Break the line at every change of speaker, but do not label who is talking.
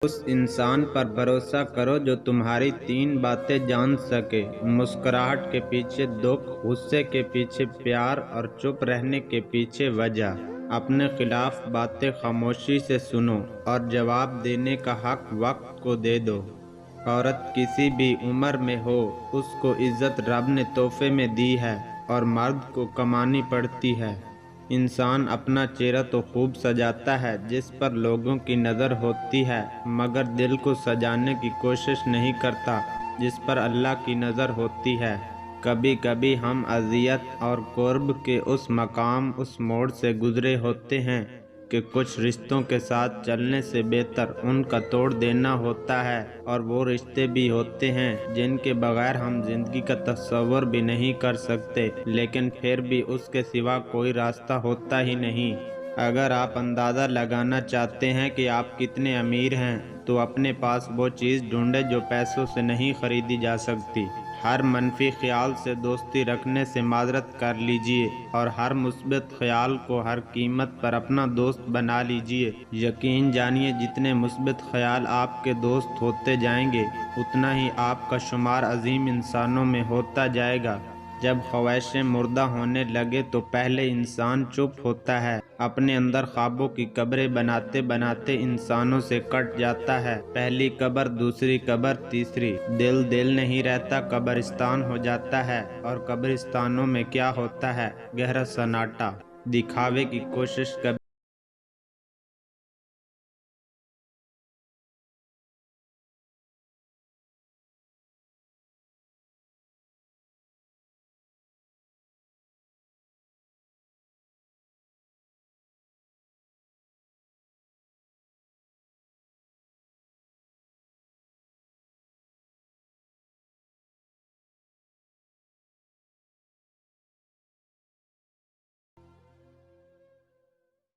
اس انسان پر بھروسہ کرو جو تمہاری 3 باتیں جان سکے، مسکراہٹ کے پیچھے دکھ، غصے کے پیچھے پیار اور چپ رہنے کے پیچھے وجہ۔ اپنے خلاف باتیں خاموشی سے سنو اور جواب دینے کا حق وقت کو دے دو۔ عورت کسی بھی عمر میں ہو، اس کو عزت رب نے تحفے میں دی ہے اور مرد کو کمانی پڑتی ہے۔ انسان اپنا چہرہ تو خوب سجاتا ہے جس پر لوگوں کی نظر ہوتی ہے، مگر دل کو سجانے کی کوشش نہیں کرتا جس پر اللہ کی نظر ہوتی ہے۔ کبھی کبھی ہم اذیت اور قرب کے اس مقام، اس موڑ سے گزرے ہوتے ہیں کہ کچھ رشتوں کے ساتھ چلنے سے بہتر ان کا توڑ دینا ہوتا ہے، اور وہ رشتے بھی ہوتے ہیں جن کے بغیر ہم زندگی کا تصور بھی نہیں کر سکتے، لیکن پھر بھی اس کے سوا کوئی راستہ ہوتا ہی نہیں۔ اگر آپ اندازہ لگانا چاہتے ہیں کہ آپ کتنے امیر ہیں تو اپنے پاس وہ چیز ڈھونڈیں جو پیسوں سے نہیں خریدی جا سکتی۔ ہر منفی خیال سے دوستی رکھنے سے معذرت کر لیجئے اور ہر مثبت خیال کو ہر قیمت پر اپنا دوست بنا لیجئے۔ یقین جانیے جتنے مثبت خیال آپ کے دوست ہوتے جائیں گے اتنا ہی آپ کا شمار عظیم انسانوں میں ہوتا جائے گا۔ جب خواہشیں مردہ ہونے لگے تو پہلے انسان چپ ہوتا ہے، اپنے اندر خوابوں کی قبریں بناتے بناتے انسانوں سے کٹ جاتا ہے۔ پہلی قبر، دوسری قبر، تیسری۔ دل نہیں رہتا، قبرستان ہو جاتا ہے، اور قبرستانوں میں کیا ہوتا ہے؟ گہرا سناٹا۔ دکھاوے کی کوشش کبھی